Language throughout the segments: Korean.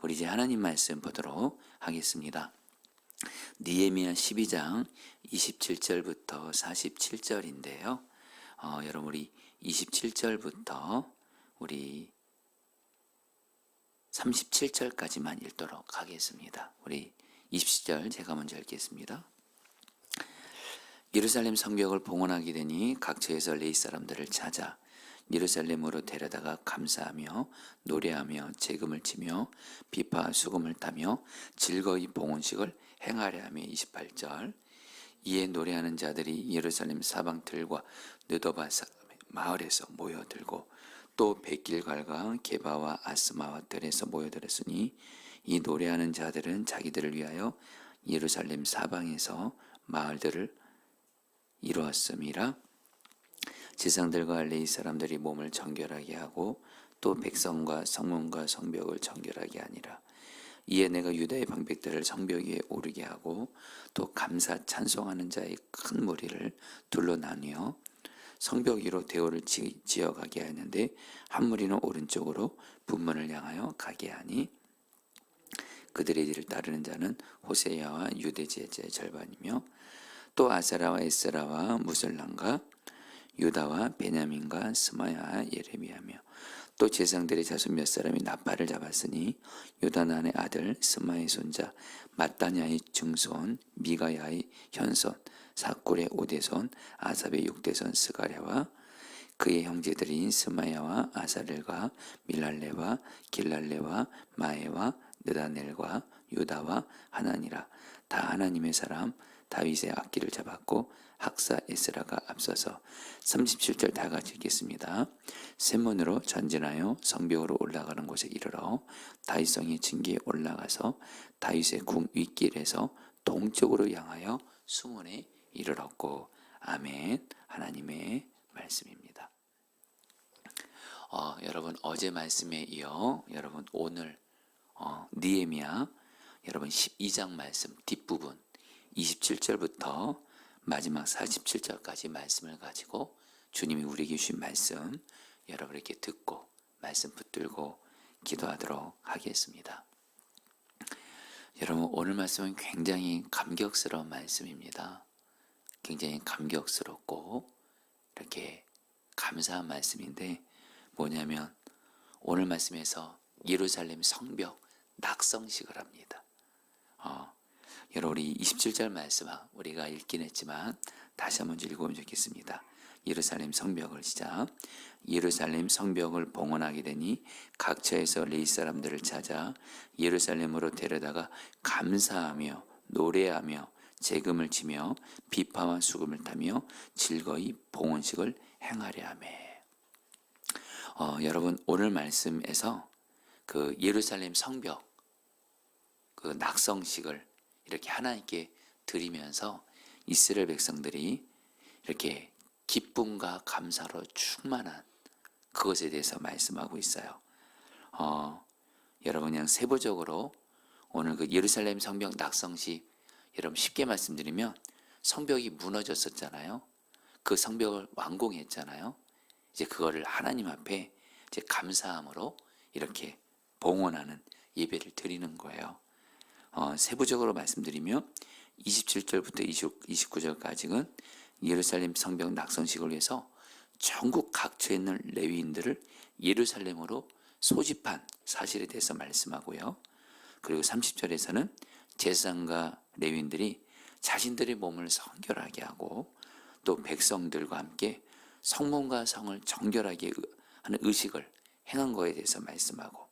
우리 이제 하나님 말씀 보도록 하겠습니다. 느헤미야 12장 27절부터 47절인데요. 여러분 우리 27절부터 우리 37절까지만 읽도록 하겠습니다. 우리 27절 제가 먼저 읽겠습니다. 예루살렘 성벽을 봉헌하게 되니 각처에서 레위 사람들을 찾아 예루살렘으로 데려다가 감사하며 노래하며 재금을 치며 비파와 수금을 타며 즐거이 봉헌식을 행하려 하며 28절 이에 노래하는 자들이 예루살렘 사방들과 느도바 사람의 마을에서 모여들고 또 백길갈과 게바와 아스마와 들에서 모여들었으니 이 노래하는 자들은 자기들을 위하여 예루살렘 사방에서 마을들을 이루었음이라. 지상들과 레위 사람들이 몸을 정결하게 하고 또 백성과 성문과 성벽을 정결하게 하니라. 이에 내가 유다의 방백들을 성벽 위에 오르게 하고 또 감사 찬송하는 자의 큰 무리를 둘러 나뉘어 성벽 위로 대오를 지어가게 하였는데 한 무리는 오른쪽으로 분문을 향하여 가게 하니 그들의 뒤를 따르는 자는 호세야와 유대 제자의 절반이며 또 아사라와 에스라와 무슬람과 유다와 베냐민과 스마야와 예레미야며 또 제상들의 자손 몇 사람이 나팔을 잡았으니 요다난의 아들 스마의 손자 마따냐의 증손 미가야의 현손 사꿀의 오대손 아삽의 육대손 스가랴와 그의 형제들인 스마야와 아사렐과 밀랄레와 길랄레와 마에와 느다넬과 유다와 하나니라. 다 하나님의 사람 다윗의 악기를 잡았고 학사 에스라가 앞서서 37절 다 같이 읽겠습니다. 샘문으로 전진하여 성벽으로 올라가는 곳에 이르러 다윗성의 징계에 올라가서 다윗의 궁 윗길에서 동쪽으로 향하여 수문에 이르렀고. 아멘. 하나님의 말씀입니다. 여러분 어제 말씀에 이어 여러분 오늘 느헤미야 여러분 12장 말씀 뒷부분 27절부터 마지막 47절까지 말씀을 가지고 주님이 우리에게 주신 말씀 여러분 이렇게 듣고 말씀 붙들고 기도하도록 하겠습니다. 여러분 오늘 말씀은 굉장히 감격스러운 말씀입니다. 굉장히 감격스럽고 이렇게 감사한 말씀인데 뭐냐면 오늘 말씀에서 예루살렘 성벽 낙성식을 합니다. 여러분 우리 27절 말씀 우리가 읽긴 했지만 다시 한번 읽어보면 좋겠습니다. 예루살렘 성벽을 시작. 예루살렘 성벽을 봉헌하게 되니 각처에서 레위 사람들을 찾아 예루살렘으로 데려다가 감사하며 노래하며 재금을 치며 비파와 수금을 타며 즐거이 봉헌식을 행하려 하며. 여러분 오늘 말씀에서 그 예루살렘 성벽 그 낙성식을 이렇게 하나님께 드리면서 이스라엘 백성들이 이렇게 기쁨과 감사로 충만한 그것에 대해서 말씀하고 있어요. 여러분 그냥 세부적으로 오늘 그 예루살렘 성벽 낙성식 여러분 쉽게 말씀드리면 성벽이 무너졌었잖아요. 그 성벽을 완공했잖아요. 이제 그거를 하나님 앞에 이제 감사함으로 이렇게 봉헌하는 예배를 드리는 거예요. 세부적으로 말씀드리면 27절부터 29절까지는 예루살렘 성벽 낙성식을 위해서 전국 각처에 있는 레위인들을 예루살렘으로 소집한 사실에 대해서 말씀하고요. 그리고 30절에서는 제사장과 레위인들이 자신들의 몸을 성결하게 하고 또 백성들과 함께 성문과 성을 정결하게 하는 의식을 행한 것에 대해서 말씀하고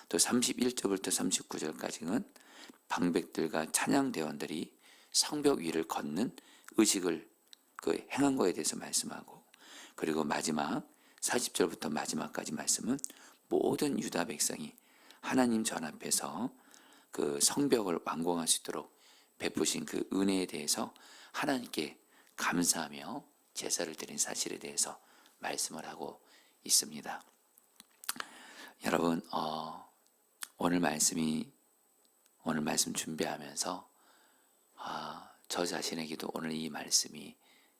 또 31절부터 39절까지는 방백들과 찬양대원들이 성벽 위를 걷는 의식을 행한 것에 대해서 말씀하고 그리고 마지막 40절부터 마지막까지 말씀은 모든 유다 백성이 하나님 전 앞에서 그 성벽을 완공할 수 있도록 베푸신 그 은혜에 대해서 하나님께 감사하며 제사를 드린 사실에 대해서 말씀을 하고 있습니다. 여러분 오늘 말씀 준비하면서 저 자신에게도 오늘 이 말씀이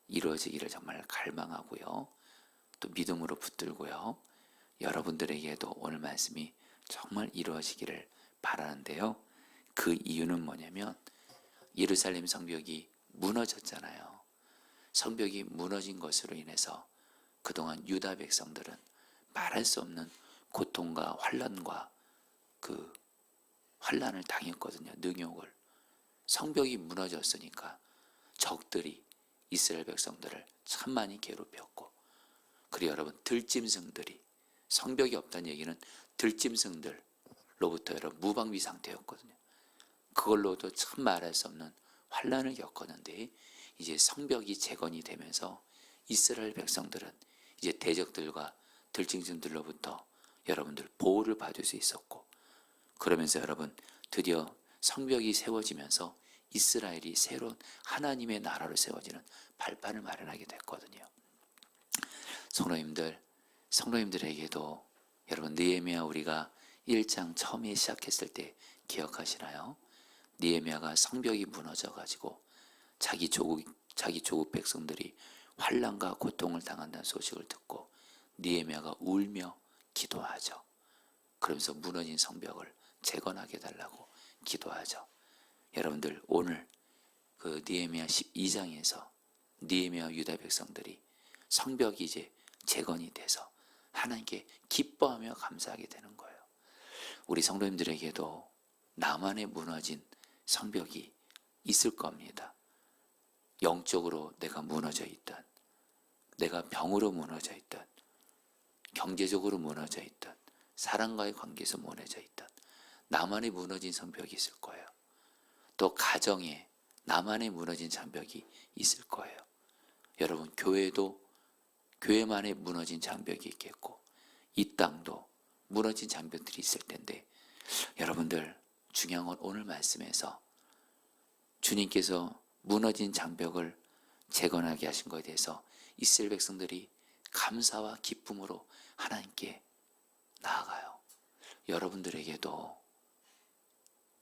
이루어지기를 정말 갈망하고요. 또 믿음으로 붙들고요. 여러분들에게도 오늘 말씀이 정말 이루어지기를 바라는데요. 그 이유는 뭐냐면 예루살렘 성벽이 무너졌잖아요. 성벽이 무너진 것으로 인해서 그동안 유다 백성들은 말할 수 없는 고통과 환난과 그 환난을 당했거든요. 능욕을. 성벽이 무너졌으니까 적들이 이스라엘 백성들을 참 많이 괴롭혔고, 그리고 여러분 들짐승들이, 성벽이 없다는 얘기는 들짐승들로부터 여러분 무방비 상태였거든요. 그걸로도 참 말할 수 없는 환난을 겪었는데, 이제 성벽이 재건이 되면서 이스라엘 백성들은 이제 대적들과 들짐승들로부터 여러분들 보호를 받을 수 있었고, 그러면서 여러분 드디어 성벽이 세워지면서 이스라엘이 새로운 하나님의 나라로 세워지는 발판을 마련하게 됐거든요. 성도님들에게도 여러분 느헤미야 우리가 1장 처음에 시작했을 때 기억하시나요? 느헤미야가 성벽이 무너져 가지고 자기 조국 백성들이 환난과 고통을 당한다는 소식을 듣고 느헤미야가 울며 기도하죠. 그러면서 무너진 성벽을 재건하게 해달라고 기도하죠. 여러분들 오늘 그 느헤미야 12장에서 느헤미야 유다 백성들이 성벽이 이제 재건이 돼서 하나님께 기뻐하며 감사하게 되는 거예요. 우리 성도님들에게도 나만의 무너진 성벽이 있을 겁니다. 영적으로 내가 무너져 있든, 내가 병으로 무너져 있든, 경제적으로 무너져 있든, 사람과의 관계에서 무너져 있든, 나만의 무너진 성벽이 있을 거예요. 또 가정에 나만의 무너진 장벽이 있을 거예요. 여러분 교회도 교회만의 무너진 장벽이 있겠고, 이 땅도 무너진 장벽들이 있을 텐데, 여러분들 중요한 건 오늘 말씀에서 주님께서 무너진 장벽을 재건하게 하신 것에 대해서 이스라엘 백성들이 감사와 기쁨으로 하나님께 나아가요. 여러분들에게도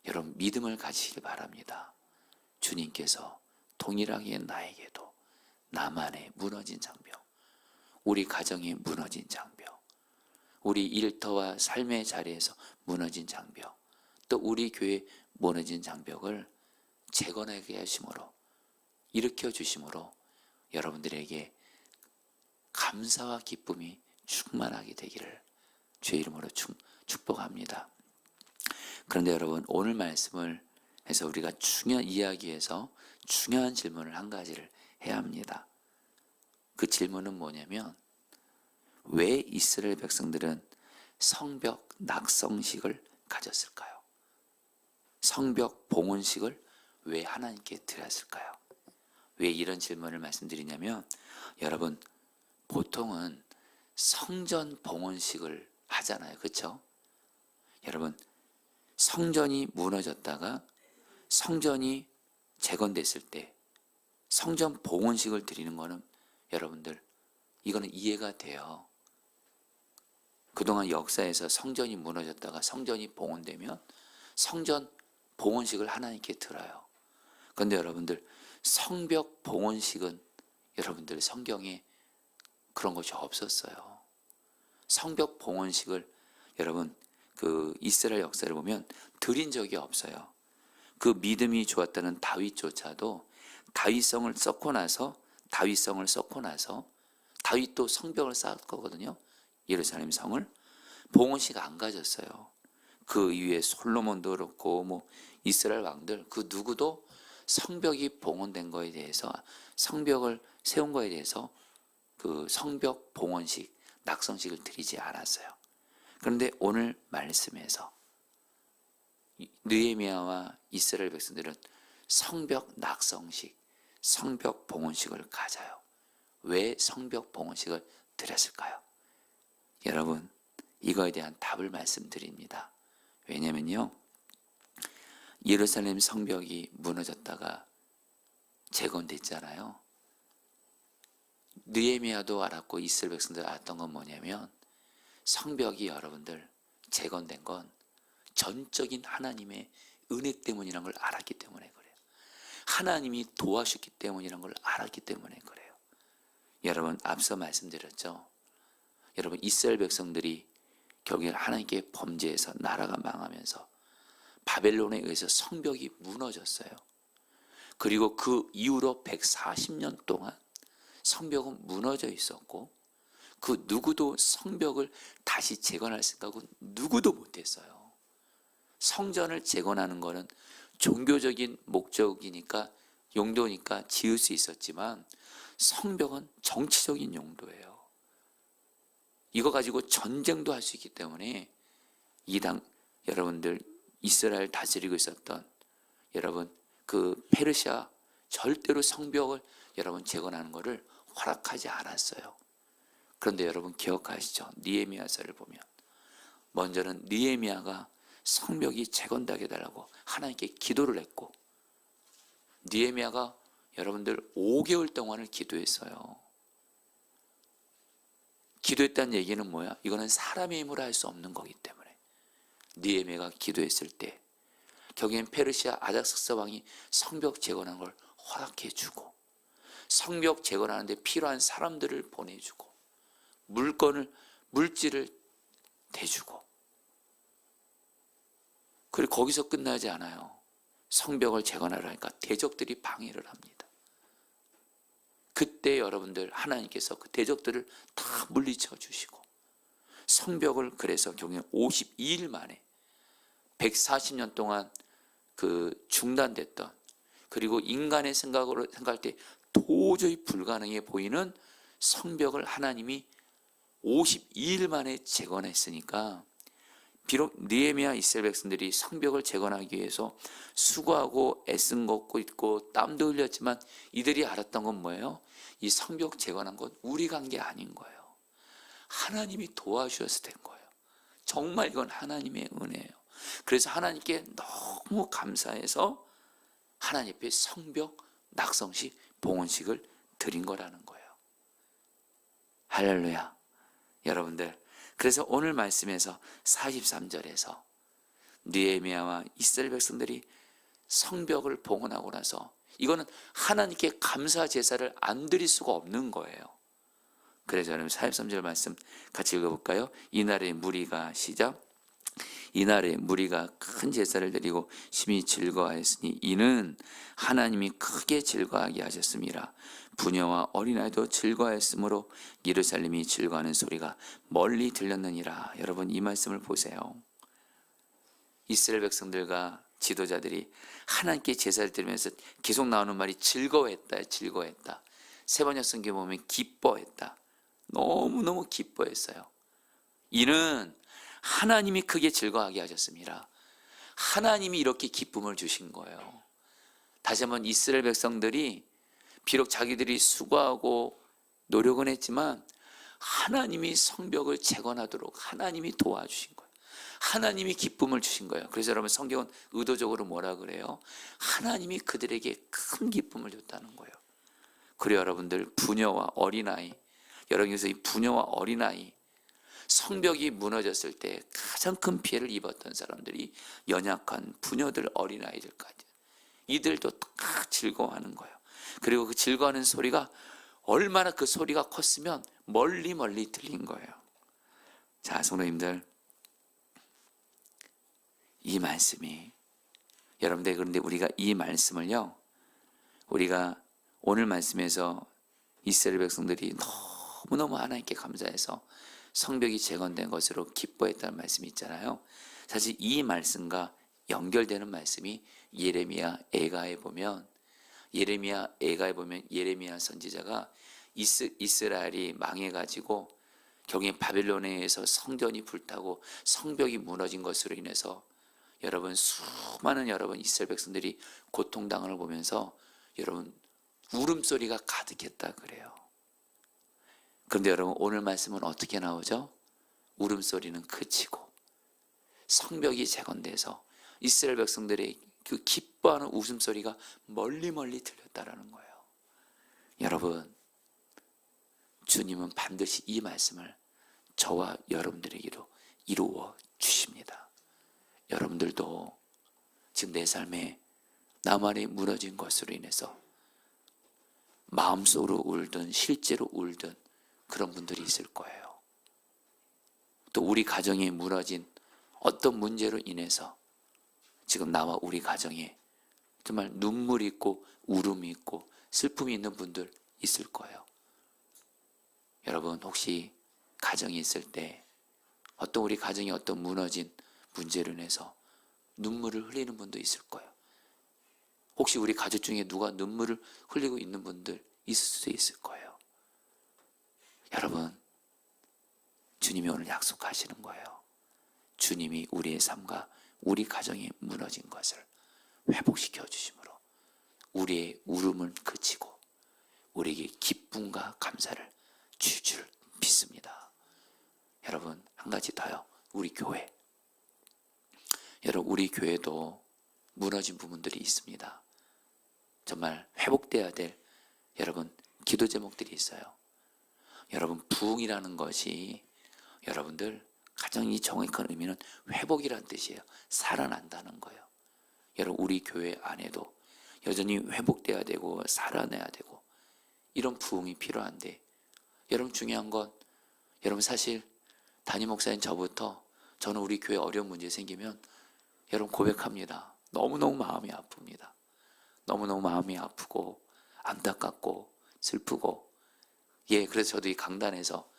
여러분 믿음을 가지시길 바랍니다. 주님께서 동일하게 나에게도 나만의 무너진 장벽, 우리 가정의 무너진 장벽, 우리 일터와 삶의 자리에서 무너진 장벽, 또 우리 교회 무너진 장벽을 재건하게 하심으로, 일으켜 주심으로 여러분들에게 감사와 기쁨이 충만하게 되기를 주의 이름으로 축복합니다. 그런데 여러분 오늘 말씀을 해서 우리가 중요한 이야기에서 중요한 질문을 한 가지를 해야 합니다. 그 질문은 뭐냐면, 왜 이스라엘 백성들은 성벽 낙성식을 가졌을까요? 성벽 봉헌식을 왜 하나님께 드렸을까요? 왜 이런 질문을 말씀드리냐면, 여러분 보통은 성전 봉헌식을 하잖아요. 그렇죠? 여러분 성전이 무너졌다가 성전이 재건됐을 때 성전 봉헌식을 드리는 거는 여러분들 이거는 이해가 돼요. 그동안 역사에서 성전이 무너졌다가 성전이 봉헌되면 성전 봉헌식을 하나님께 드려요. 그런데 여러분들 성벽 봉헌식은 여러분들 성경에 그런 것이 없었어요. 성벽 봉헌식을 여러분 그 이스라엘 역사를 보면 드린 적이 없어요. 그 믿음이 좋았다는 다윗조차도 다윗성을 쌓고 나서 다윗도 성벽을 쌓았거든요. 예루살렘 성을 봉헌식 안 가졌어요. 그 이후에 솔로몬도 그렇고 뭐 이스라엘 왕들 그 누구도 성벽이 봉헌된 거에 대해서, 성벽을 세운 거에 대해서 그 성벽 봉헌식 낙성식을 드리지 않았어요. 그런데 오늘 말씀에서 느헤미야와 이스라엘 백성들은 성벽 낙성식, 성벽 봉헌식을 가져요. 왜 성벽 봉헌식을 드렸을까요? 여러분 이거에 대한 답을 말씀드립니다. 왜냐면요, 예루살렘 성벽이 무너졌다가 재건됐잖아요. 느헤미야도 알았고 이스라엘 백성들 알았던 건 뭐냐면, 성벽이 여러분들 재건된 건 전적인 하나님의 은혜 때문이라는 걸 알았기 때문에 그래요. 하나님이 도와주셨기 때문이라는 걸 알았기 때문에 그래요. 여러분 앞서 말씀드렸죠. 여러분 이스라엘 백성들이 결국에 하나님께 범죄해서 나라가 망하면서 바벨론에 의해서 성벽이 무너졌어요. 그리고 그 이후로 140년 동안 성벽은 무너져 있었고 그 누구도 성벽을 다시 재건할 생각은 누구도 못했어요. 성전을 재건하는 것은 종교적인 목적이니까 용도니까 지을 수 있었지만 성벽은 정치적인 용도예요. 이거 가지고 전쟁도 할 수 있기 때문에 여러분들 이스라엘 다스리고 있었던 여러분 그 페르시아 절대로 성벽을 여러분 재건하는 것을 허락하지 않았어요. 그런데 여러분 기억하시죠? 느헤미야서를 보면 먼저는 느헤미야가 성벽이 재건되게 해달라고 하나님께 기도를 했고 느헤미야가 여러분들 5개월 동안을 기도했어요. 기도했다는 얘기는 뭐야? 이거는 사람의 힘으로 할 수 없는 거기 때문에 느헤미야가 기도했을 때 거기엔 페르시아 아닥스스 왕이 성벽 재건하는 걸 허락해 주고 성벽 재건하는데 필요한 사람들을 보내주고 물질을 대주고 그리고 거기서 끝나지 않아요. 성벽을 재건하라니까 대적들이 방해를 합니다. 그때 여러분들 하나님께서 그 대적들을 다 물리쳐 주시고 성벽을 그래서 경영 52일 만에 140년 동안 그 중단됐던 그리고 인간의 생각으로 생각할 때 도저히 불가능해 보이는 성벽을 하나님이 52일 만에 재건했으니까 비록 느헤미야 이스라엘 백성들이 성벽을 재건하기 위해서 수고하고 애쓴 것도 있고 땀도 흘렸지만 이들이 알았던 건 뭐예요? 이 성벽 재건한 건 우리가 한 게 아닌 거예요. 하나님이 도와주셔서 된 거예요. 정말 이건 하나님의 은혜예요. 그래서 하나님께 너무 감사해서 하나님 앞에 성벽 낙성식 봉헌식을 드린 거라는 거예요. 할렐루야. 여러분들 그래서 오늘 말씀에서 43절에서 느헤미야와 이스라엘 백성들이 성벽을 봉헌하고 나서 이거는 하나님께 감사 제사를 안 드릴 수가 없는 거예요. 그래서 여러분 43절 말씀 같이 읽어볼까요? 이날의 무리가 시작. 이날에 무리가 큰 제사를 드리고 심히 즐거워하였으니 이는 하나님이 크게 즐거워하게 하셨습니다. 부녀와 어린아이도 즐거워했으므로 예루살렘이 즐거워하는 소리가 멀리 들렸느니라. 여러분 이 말씀을 보세요. 이스라엘 백성들과 지도자들이 하나님께 제사를 드리면서 계속 나오는 말이 즐거워했다. 즐거워했다. 세 번역 성경에 보면 기뻐했다. 너무너무 기뻐했어요. 이는 하나님이 크게 즐거워하게 하셨습니다. 하나님이 이렇게 기쁨을 주신 거예요. 다시 한번 이스라엘 백성들이 비록 자기들이 수고하고 노력은 했지만 하나님이 성벽을 재건하도록 하나님이 도와주신 거예요. 하나님이 기쁨을 주신 거예요. 그래서 여러분 성경은 의도적으로 뭐라 그래요? 하나님이 그들에게 큰 기쁨을 줬다는 거예요. 그리고 여러분들 부녀와 어린아이, 여러분께서 이 부녀와 어린아이 성벽이 무너졌을 때 가장 큰 피해를 입었던 사람들이 연약한 부녀들, 어린아이들까지 이들도 다 즐거워하는 거예요. 그리고 그 즐거워하는 소리가 얼마나 그 소리가 컸으면 멀리 들린 거예요. 자, 성도님들 이 말씀이 여러분들 그런데 우리가 이 말씀을요 우리가 오늘 말씀에서 이스라엘 백성들이 너무너무 하나님께 감사해서 성벽이 재건된 것으로 기뻐했다는 말씀이 있잖아요. 사실 이 말씀과 연결되는 말씀이 예레미야 애가에 보면 예레미야 선지자가 이스라엘이 망해가지고 경에 바벨론에 의해서 성전이 불타고 성벽이 무너진 것으로 인해서 여러분 수많은 여러분 이스라엘 백성들이 고통당을 보면서 여러분 울음소리가 가득했다 그래요. 그런데 여러분 오늘 말씀은 어떻게 나오죠? 울음소리는 그치고 성벽이 재건돼서 이스라엘 백성들의 그 기뻐하는 웃음소리가 멀리 들렸다라는 거예요. 여러분 주님은 반드시 이 말씀을 저와 여러분들에게도 이루어 주십니다. 여러분들도 지금 내 삶에 나만이 무너진 것으로 인해서 마음속으로 울든 실제로 울든 그런 분들이 있을 거예요. 또 우리 가정이 무너진 어떤 문제로 인해서 지금 나와 우리 가정에 정말 눈물이 있고 울음이 있고 슬픔이 있는 분들 있을 거예요. 여러분, 혹시 가정이 있을 때 어떤 우리 가정이 어떤 무너진 문제로 인해서 눈물을 흘리는 분도 있을 거예요. 혹시 우리 가족 중에 누가 눈물을 흘리고 있는 분들 있을 수도 있을 거예요. 여러분, 주님이 오늘 약속하시는 거예요. 주님이 우리의 삶과 우리 가정이 무너진 것을 회복시켜 주심으로 우리의 울음을 그치고 우리에게 기쁨과 감사를 줄 줄 믿습니다. 여러분, 한 가지 더요. 우리 교회. 여러분, 우리 교회도 무너진 부분들이 있습니다. 정말 회복돼야 될 여러분 기도 제목들이 있어요. 여러분, 부흥이라는 것이 여러분들 가장 이 정확한 의미는 회복이라는 뜻이에요. 살아난다는 거예요. 여러분, 우리 교회 안에도 여전히 회복돼야 되고 살아내야 되고 이런 부흥이 필요한데, 여러분 중요한 건, 여러분 사실 담임 목사인 저부터 저는 우리 교회 어려운 문제 생기면 여러분 고백합니다. 너무너무 마음이 아픕니다. 너무너무 마음이 아프고 안타깝고 슬프고, 그래서 저도 이 강단에서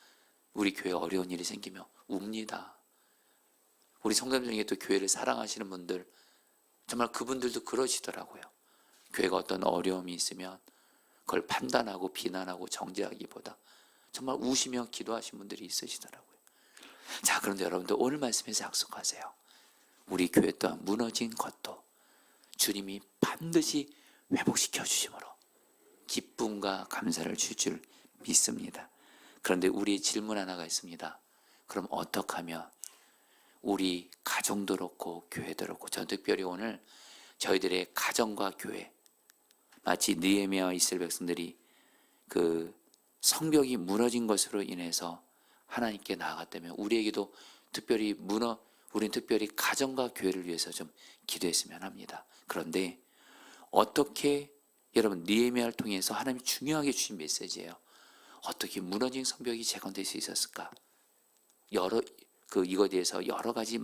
우리 교회 어려운 일이 생기면 웁니다. 우리 성도님 중에 또 교회를 사랑하시는 분들, 정말 그분들도 그러시더라고요. 교회가 어떤 어려움이 있으면 그걸 판단하고 비난하고 정죄하기보다 정말 우시며 기도하신 분들이 있으시더라고요. 자, 그런데 여러분들 오늘 말씀에서 약속하세요. 우리 교회 또한 무너진 것도 주님이 반드시 회복시켜 주심으로 기쁨과 감사를 줄 줄 믿습니다. 그런데 우리 질문 하나가 있습니다. 그럼 어떻게 하면 우리 가정도 그렇고 교회도 그렇고, 전 특별히 오늘 저희들의 가정과 교회, 마치 느헤미야와 이스라엘 백성들이 그 성벽이 무너진 것으로 인해서 하나님께 나아갔다면 우리에게도 특별히 우리는 특별히 가정과 교회를 위해서 좀 기도했으면 합니다. 그런데 어떻게, 여러분, 느헤미야를 통해서 하나님이 중요하게 주신 메시지예요. 어떻게 무너진 성벽이 재건될 수 있었을까? 이거에 대해서 여러 가지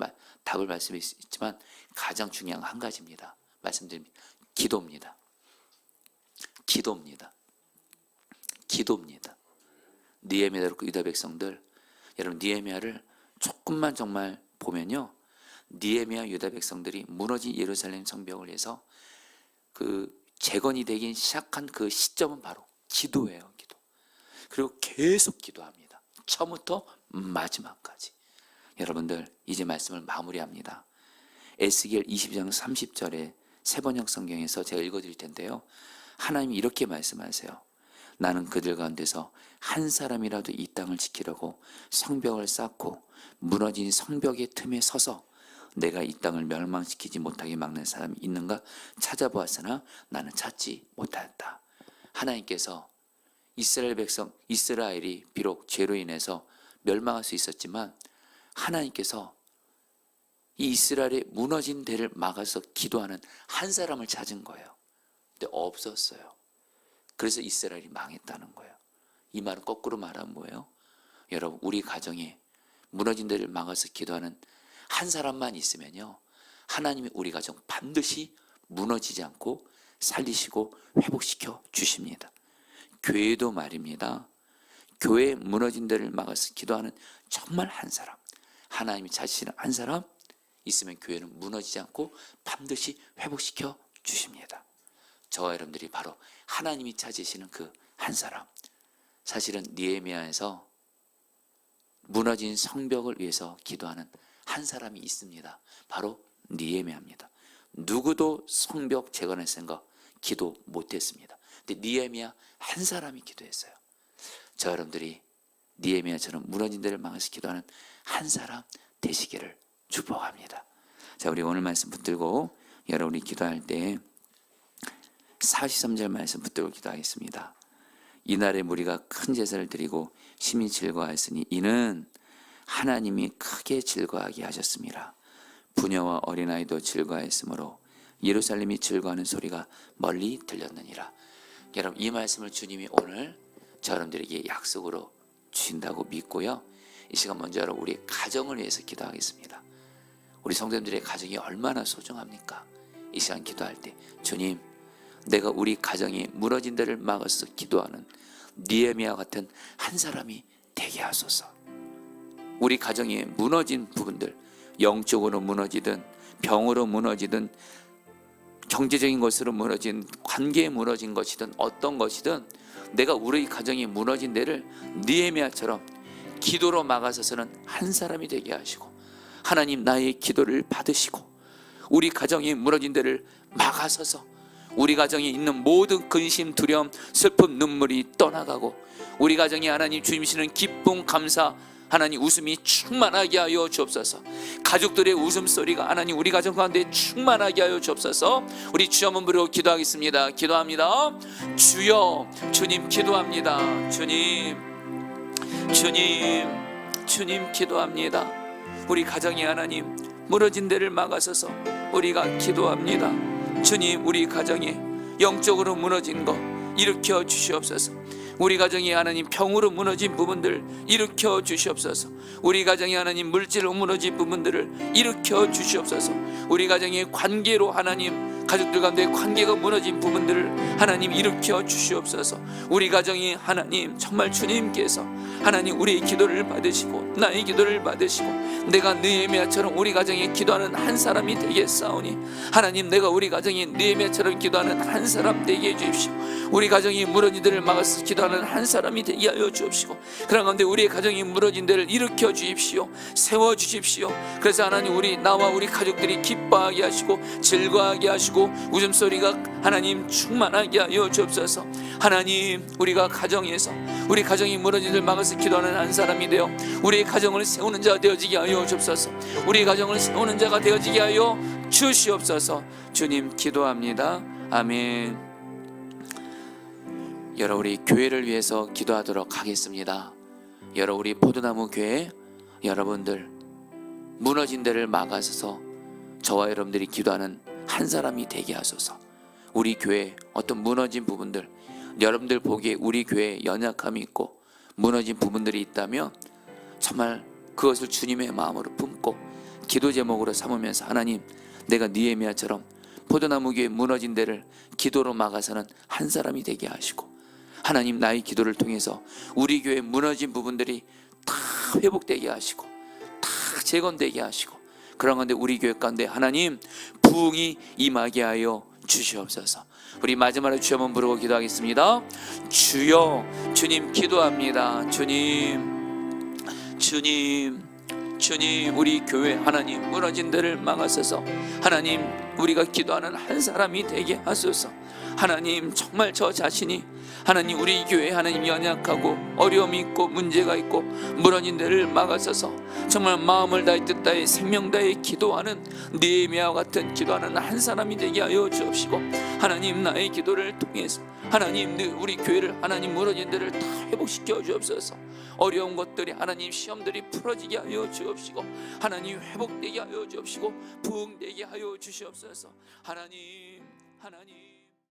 답을 말씀했지만 가장 중요한 한 가지입니다. 말씀드립니다. 기도입니다. 느헤미야를 그렇고 유다 백성들, 여러분 느헤미야를 조금만 정말 보면요, 느헤미야 유다 백성들이 무너진 예루살렘 성벽을 위해서 그 재건이 되기 시작한 그 시점은 바로 기도예요. 기도. 그리고 계속 기도합니다. 처음부터 마지막까지. 여러분들, 이제 말씀을 마무리합니다. 에스겔 22장 30절에 세번역 성경에서 제가 읽어드릴 텐데요, 하나님이 이렇게 말씀하세요. 나는 그들 가운데서 한 사람이라도 이 땅을 지키려고 성벽을 쌓고 무너진 성벽의 틈에 서서 내가 이 땅을 멸망시키지 못하게 막는 사람이 있는가 찾아보았으나 나는 찾지 못하였다. 하나님께서 이스라엘이 비록 죄로 인해서 멸망할 수 있었지만 하나님께서 이 이스라엘의 무너진 데를 막아서 기도하는 한 사람을 찾은 거예요. 근데 없었어요. 그래서 이스라엘이 망했다는 거예요. 이 말은 거꾸로 말하면 뭐예요? 여러분, 우리 가정에 무너진 데를 막아서 기도하는 한 사람만 있으면요, 하나님이 우리 가정 반드시 무너지지 않고 살리시고 회복시켜 주십니다. 교회도 말입니다. 교회 무너진 데를 막아서 기도하는 정말 한 사람, 하나님이 찾으시는 한 사람 있으면 교회는 무너지지 않고 반드시 회복시켜 주십니다. 저와 여러분들이 바로 하나님이 찾으시는 그 한 사람. 사실은 느헤미야에서 무너진 성벽을 위해서 기도하는 한 사람이 있습니다. 바로 느헤미야입니다. 누구도 성벽 재건할 생각 기도 못했습니다. 근데 느헤미야 한 사람이 기도했어요. 저 여러분들이 느헤미야처럼 무너진 데를 막아서 기도하는 한 사람 되시기를 축복합니다. 자, 우리 오늘 말씀 붙들고 여러분이 기도할 때 43절 말씀 붙들고 기도하겠습니다. 이날의 무리가 큰 제사를 드리고 심히 즐거워하였으니 이는 하나님이 크게 즐거워하게 하셨습니다. 부녀와 어린아이도 즐거워했으므로 예루살렘이 즐거워하는 소리가 멀리 들렸느니라. 여러분, 이 말씀을 주님이 오늘 저 여러분들에게 약속으로 주신다고 믿고요, 이 시간 먼저 여러분 우리 가정을 위해서 기도하겠습니다. 우리 성도님들의 가정이 얼마나 소중합니까? 이 시간 기도할 때 주님, 내가 우리 가정이 무너진 데를 막아서 기도하는 느헤미야 같은 한 사람이 되게 하소서. 우리 가정이 무너진 부분들, 영적으로 무너지든 병으로 무너지든 경제적인 것으로 무너진, 관계에 무너진 것이든 어떤 것이든 내가 우리 가정이 무너진 데를 느헤미야처럼 기도로 막아서서는 한 사람이 되게 하시고, 하나님 나의 기도를 받으시고 우리 가정이 무너진 데를 막아서서 우리 가정에 있는 모든 근심, 두려움, 슬픔, 눈물이 떠나가고 우리 가정에 하나님 주님이시는 기쁨, 감사, 하나님 웃음이 충만하게 하여 주옵소서. 가족들의 웃음소리가 하나님 우리 가정 가운데 충만하게 하여 주옵소서. 우리 주여 한번 부르고 기도하겠습니다. 기도합니다. 주여, 주님 기도합니다. 주님 기도합니다. 우리 가정이 하나님 무너진 데를 막아서서 우리가 기도합니다. 주님, 우리 가정에 영적으로 무너진 거 일으켜 주시옵소서. 우리 가정이 하나님 병으로 무너진 부분들 일으켜 주시옵소서. 우리 가정이 하나님 물질로 무너진 부분들을 일으켜 주시옵소서. 우리 가정의 관계로 하나님 가족들 가운데 관계가 무너진 부분들을 하나님 일으켜 주시옵소서. 우리 가정이 하나님 정말 주님께서 하나님 우리의 기도를 받으시고 나의 기도를 받으시고 내가 느헤미야처럼 우리 가정에 기도하는 한 사람이 되겠사오니 하나님 내가 우리 가정이 느헤미야처럼 기도하는 한 사람 되게 해주십시오. 우리 가정이 무너진 데를 막아서 기도하는 한 사람이 되게 하여 주옵시고 그런 가운데 우리의 가정이 무너진 데를 일으켜 주십시오. 세워 주십시오. 그래서 하나님 우리 나와 우리 가족들이 기뻐하게 하시고 즐거워하게 하시고 웃음소리가 하나님 충만하게 하여 주옵소서. 하나님 우리가 가정에서 우리 가정이 무너진 데를 막아서 기도하는 한 사람이 되어 우리의 가정을 세우는 자가 되어지게 하여 주옵소서. 우리 가정을 세우는 자가 되어지게 하여 주시옵소서. 주님 기도합니다. 아멘. 여러분 우리 교회를 위해서 기도하도록 하겠습니다. 여러분 우리 포도나무 교회 여러분들 무너진 데를 막아서서 저와 여러분들이 기도하는 한 사람이 되게 하소서. 우리 교회 어떤 무너진 부분들 여러분들 보기에 우리 교회에 연약함이 있고 무너진 부분들이 있다면 정말 그것을 주님의 마음으로 품고 기도 제목으로 삼으면서 하나님 내가 느헤미야처럼 포도나무 교회 무너진 데를 기도로 막아서는 한 사람이 되게 하시고 하나님 나의 기도를 통해서 우리 교회 무너진 부분들이 다 회복되게 하시고 다 재건되게 하시고 그런 건데 우리 교회 가운데 하나님 부흥이 임하게 하여 주시옵소서. 우리 마지막으로 주여 한번 부르고 기도하겠습니다. 주여, 주님 기도합니다. 주님 우리 교회 하나님 무너진 데를 막아서서 하나님 우리가 기도하는 한 사람이 되게 하소서. 하나님 정말 저 자신이 하나님 우리 교회 하나님 연약하고 어려움이 있고 문제가 있고 무너진 데를 막아서서 정말 마음을 다해 뜻 다해 생명 다해 기도하는 느헤미야와 같은 기도하는 한 사람이 되게 하여 주옵시고 하나님 나의 기도를 통해서 하나님 우리 교회를 하나님 무너진 데를 다 회복시켜 주옵소서. 어려운 것들이 하나님 시험들이 풀어지게 하여 주옵시고 하나님 회복되게 하여 주옵시고 부흥되게 하여 주시옵소서. 하나님